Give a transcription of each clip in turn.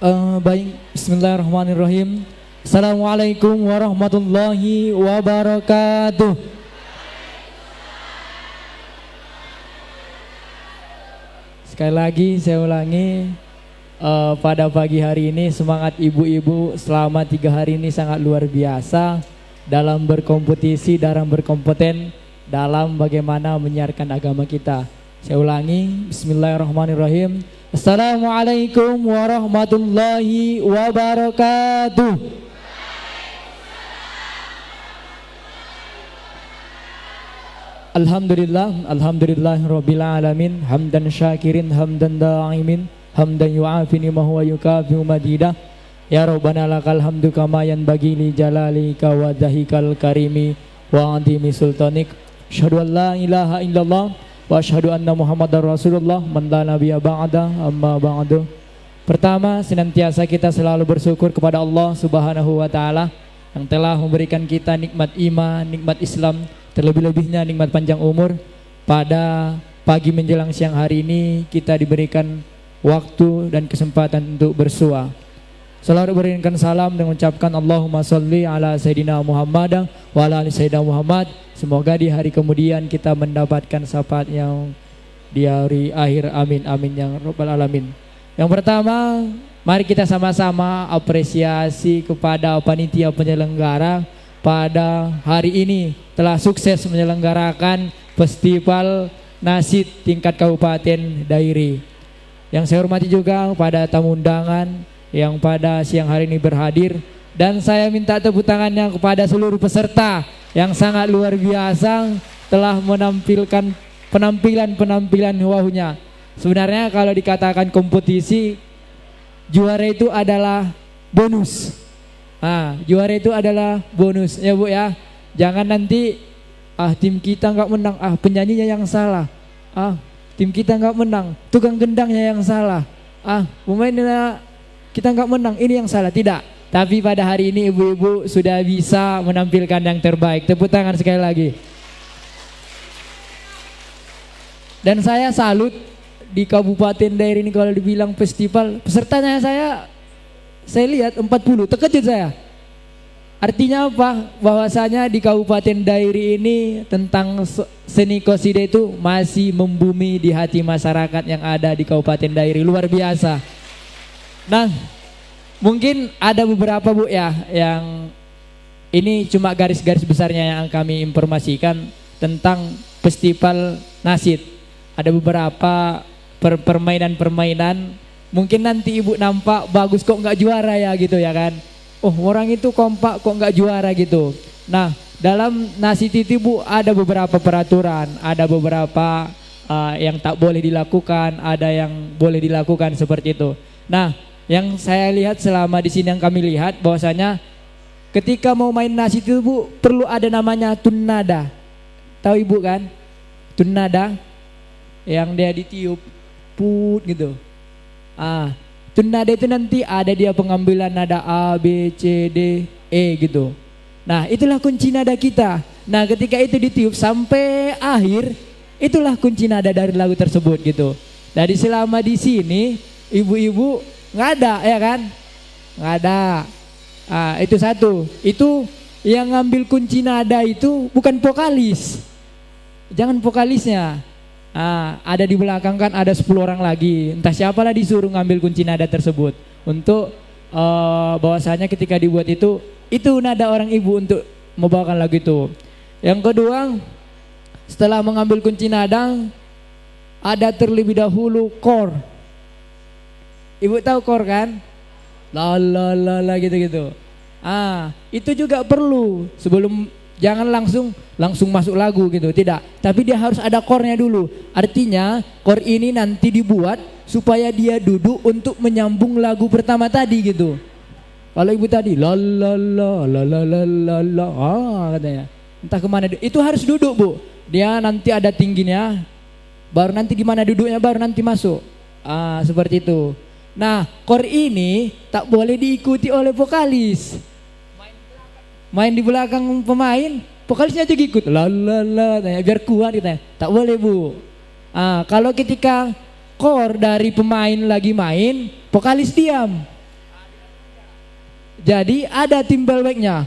Baik, bismillahirrahmanirrahim. Assalamualaikum warahmatullahi wabarakatuh. Sekali lagi saya ulangi, pada pagi hari ini semangat ibu-ibu selama 3 hari ini sangat luar biasa dalam berkompetisi, dalam berkompeten, dalam bagaimana menyiarkan agama kita. Saya ulangi, bismillahirrahmanirrahim. Assalamualaikum warahmatullahi wabarakatuh. Alhamdulillah alamin, hamdan syakirin, hamdan da'imin, hamdan yu'afini ma huwa yukafi'u madidah. Ya Rabbana lakal hamdu kama yanbaghi li jalalika wa dhahikal karimi wa adhimi sultanik. Asyhadu an la ilaha illallah wa asyhadu anna Muhammadar Rasulullah man la nabiyya ba'da, amma ba'du. Pertama, senantiasa kita selalu bersyukur kepada Allah Subhanahu wa taala yang telah memberikan kita nikmat iman, nikmat Islam, terlebih-lebihnya nikmat panjang umur. Pada pagi menjelang siang hari ini kita diberikan waktu dan kesempatan untuk bersua. Selalu berikan salam dan mengucapkan Allahumma sholli ala Sayyidina Muhammad wa ala ali Sayyidina Muhammad. Semoga di hari kemudian kita mendapatkan syafaat yang di hari akhir, amin amin ya rabbal alamin. Yang pertama, mari kita sama-sama apresiasi kepada panitia penyelenggara pada hari ini telah sukses menyelenggarakan Festival Nasyid tingkat Kabupaten Dairi. Yang saya hormati juga pada tamu undangan yang pada siang hari ini berhadir, dan saya minta tepuk tangannya kepada seluruh peserta yang sangat luar biasa telah menampilkan penampilan wahnya. Sebenarnya kalau dikatakan kompetisi, juara itu adalah bonus. Juara itu adalah bonus ya Bu ya. Jangan nanti tim kita nggak menang, penyanyinya yang salah. Tim kita nggak menang, tukang gendangnya yang salah. Pemainnya kita nggak menang, ini yang salah. Tidak. Tapi pada hari ini ibu-ibu sudah bisa menampilkan yang terbaik. Tepuk tangan sekali lagi. Dan saya salut di Kabupaten Dairi ini kalau dibilang festival, pesertanya saya lihat 40, terkejut saya. Artinya apa? Bahwasanya di Kabupaten Dairi ini tentang seni qasidah itu masih membumi di hati masyarakat yang ada di Kabupaten Dairi. Luar biasa. Nah, mungkin ada beberapa Bu ya, yang ini cuma garis-garis besarnya yang kami informasikan tentang Festival Nasyid. Ada beberapa permainan-permainan, mungkin nanti ibu nampak bagus kok nggak juara ya gitu ya kan. Orang itu kompak kok nggak juara gitu. Nah, dalam Nasyid itu Bu ada beberapa peraturan, ada beberapa yang tak boleh dilakukan, ada yang boleh dilakukan seperti itu. Nah, yang saya lihat selama di sini, yang kami lihat bahwasanya ketika mau main Nasyid itu Bu perlu ada namanya tunnada. Tahu Ibu kan? Tunnada yang dia ditiup put gitu. Tunnada itu nanti ada dia pengambilan nada A, B, C, D, E gitu. Nah, itulah kunci nada kita. Nah, ketika itu ditiup sampai akhir, itulah kunci nada dari lagu tersebut gitu. Dari selama di sini ibu-ibu nggak ada ya kan? Nggak ada. Itu satu. Itu yang ngambil kunci nada itu bukan vokalis. Jangan vokalisnya. Ada di belakang kan ada 10 orang lagi. Entah siapalah disuruh ngambil kunci nada tersebut. Untuk bahwasanya ketika dibuat itu nada orang ibu untuk membawakan lagu itu. Yang kedua, setelah mengambil kunci nada, ada terlebih dahulu kor. Ibu tahu kor kan? La la la la gitu-gitu. Itu juga perlu sebelum, jangan langsung masuk lagu gitu, tidak. Tapi dia harus ada kornya dulu. Artinya kor ini nanti dibuat supaya dia duduk untuk menyambung lagu pertama tadi gitu. Kalau ibu tadi la la la la la la la la katanya, entah kemana itu harus duduk Bu. Dia nanti ada tingginya, baru nanti gimana duduknya baru nanti masuk. Seperti itu. Nah, kor ini tak boleh diikuti oleh vokalis. Main di belakang pemain, vokalisnya aja ikut. La la la, biar kuat gitu. Tak boleh Bu. Kalau ketika core dari pemain lagi main, vokalis diam. Jadi ada timbal baiknya.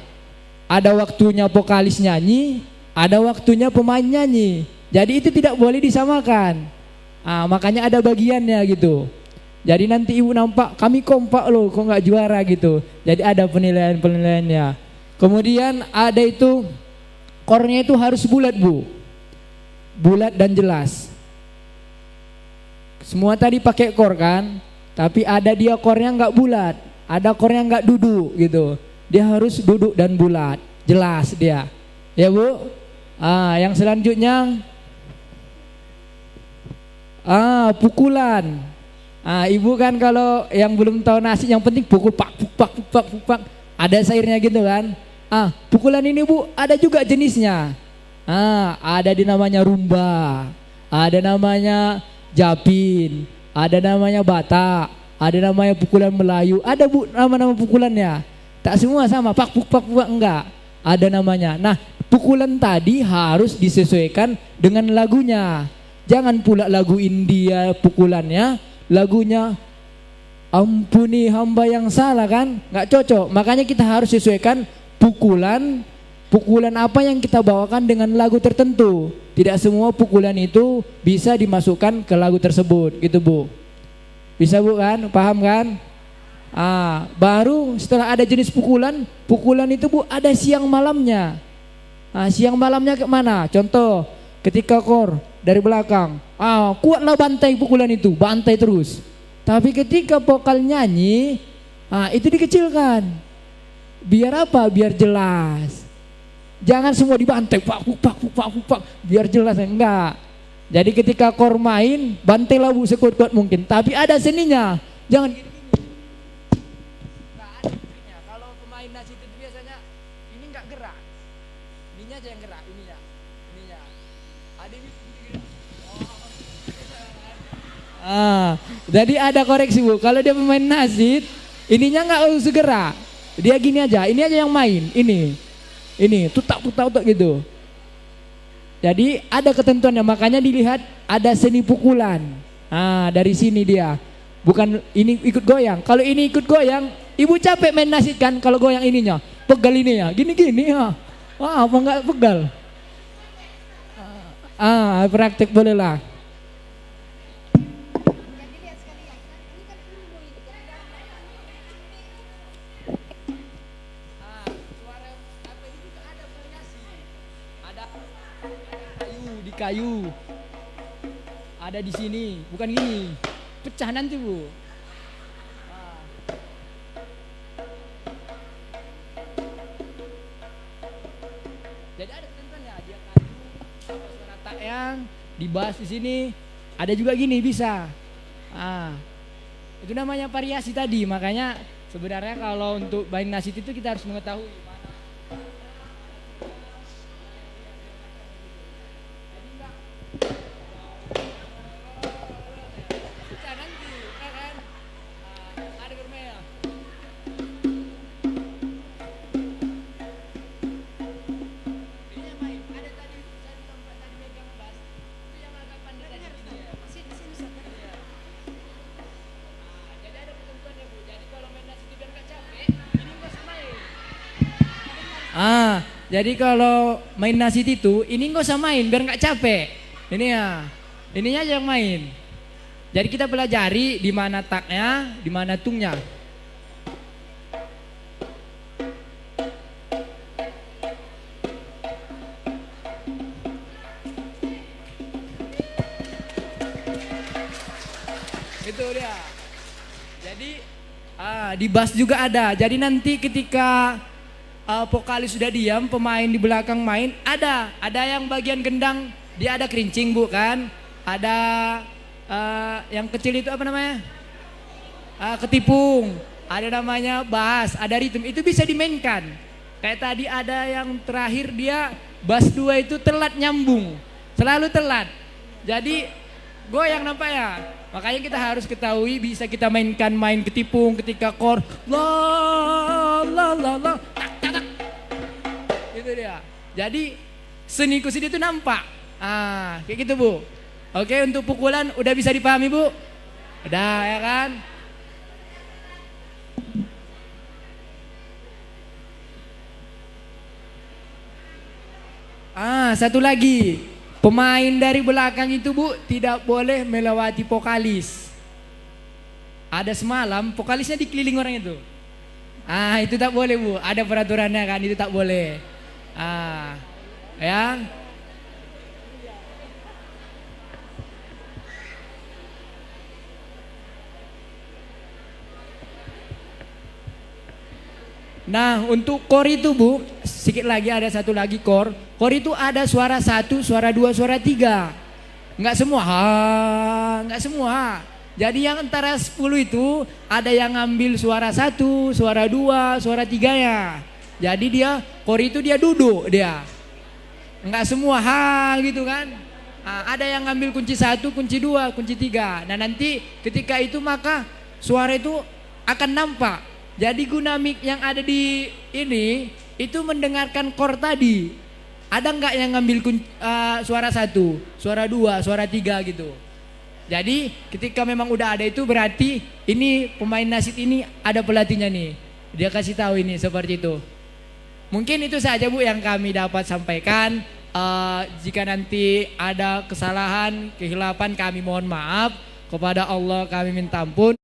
Ada waktunya vokalis nyanyi, ada waktunya pemain nyanyi. Jadi itu tidak boleh disamakan. Makanya ada bagiannya gitu. Jadi nanti ibu nampak kami kompak loh, kok nggak juara gitu. Jadi ada penilaian-penilaiannya. Kemudian ada itu kornya itu harus bulat bu, bulat dan jelas. Semua tadi pakai kor kan, tapi ada dia kornya nggak bulat, ada kornya nggak duduk gitu. Dia harus duduk dan bulat, jelas dia. Ya bu. Yang selanjutnya pukulan. Ibu kan kalau yang belum tahu nasi yang penting pukul pak. Ada sairnya gitu kan. Pukulan ini bu ada juga jenisnya. Ada di namanya rumba, ada namanya japin, ada namanya batak, ada namanya pukulan Melayu. Ada bu nama-nama pukulannya. Tak semua sama pak enggak. Ada namanya. Nah, pukulan tadi harus disesuaikan dengan lagunya. Jangan pula lagu India pukulannya, lagunya ampuni hamba yang salah kan, nggak cocok. Makanya kita harus sesuaikan pukulan apa yang kita bawakan dengan lagu tertentu. Tidak semua pukulan itu bisa dimasukkan ke lagu tersebut, gitu bu. Bisa bu kan, paham kan? Baru setelah ada jenis pukulan itu bu ada siang malamnya. Siang malamnya ke mana? Contoh, ketika kor dari belakang, kuatlah bantai pukulan itu, bantai terus. Tapi ketika vokal nyanyi, itu dikecilkan. Biar apa? Biar jelas. Jangan semua dibantai, pak, biar jelas, enggak. Jadi ketika kor main, bantailah bu sekuat-kuat mungkin. Tapi ada seninya, jangan gini-gini. Nggak ada seninya. Kalau pemain nasi itu biasanya ini nggak gerak, ininya aja yang gerak, ininya. Ada ini. Jadi ada koreksi bu. Kalau dia pemain nasid, ininya nggak harus gerak. Dia gini aja, ini aja yang main, ini tutak gitu. Jadi ada ketentuannya, makanya dilihat ada seni pukulan. Dari sini dia, bukan ini ikut goyang. Kalau ini ikut goyang, ibu capek main nasid kan? Kalau goyang ininya, pegal ininya, gini ya. Apa nggak pegal? Praktek boleh lah. Kayu ada di sini, bukan gini, pecah nanti bu. Jadi ada ketentuannya, dia kayu, suara tak yang dibahas di sini, ada juga gini bisa. Itu namanya variasi tadi, makanya sebenarnya kalau untuk main nasid itu kita harus mengetahui. Jadi kalau main nasid itu, ini nggak usah main biar nggak capek. Ininya aja yang main. Jadi kita pelajari di mana taknya, di mana tungnya. Itu dia. Jadi di bass juga ada. Jadi nanti ketika vokalis sudah diam, pemain di belakang main, ada yang bagian gendang dia ada kerincing bu kan, ada yang kecil itu apa namanya, ketipung, ada namanya bass, ada ritme, itu bisa dimainkan. Kayak tadi ada yang terakhir dia bass 2 itu telat nyambung, selalu telat, jadi goyang nampak ya. Makanya kita harus ketahui bisa kita mainkan main ketipung ketika chord la tak. Itu dia. Jadi seni kusini itu nampak. Kayak gitu bu. Oke, untuk pukulan udah bisa dipahami bu? Udah ya kan? Nah, satu lagi, pemain dari belakang itu Bu tidak boleh melewati vokalis. Ada semalam vokalisnya dikeliling orang itu. Ah, itu tak boleh Bu, ada peraturannya kan, itu tak boleh. Ah, ya. Nah, untuk core itu Bu, sedikit lagi ada satu lagi core. Core itu ada suara 1, suara 2, suara 3. Enggak semua, enggak semua. Jadi yang antara 10 itu ada yang ngambil suara 1, suara 2, suara 3-nya. Jadi dia core itu dia duduk dia. Enggak semua gitu kan. Nah, ada yang ngambil kunci 1, kunci 2, kunci 3. Nah, nanti ketika itu maka suara itu akan nampak. Jadi guna mic yang ada di ini itu mendengarkan core tadi. Ada enggak yang ngambil suara 1, suara 2, suara 3 gitu. Jadi ketika memang udah ada itu berarti ini pemain nasid ini ada pelatihnya nih. Dia kasih tahu ini seperti itu. Mungkin itu saja Bu yang kami dapat sampaikan. Jika nanti ada kesalahan, kehilapan kami mohon maaf. Kepada Allah kami minta ampun.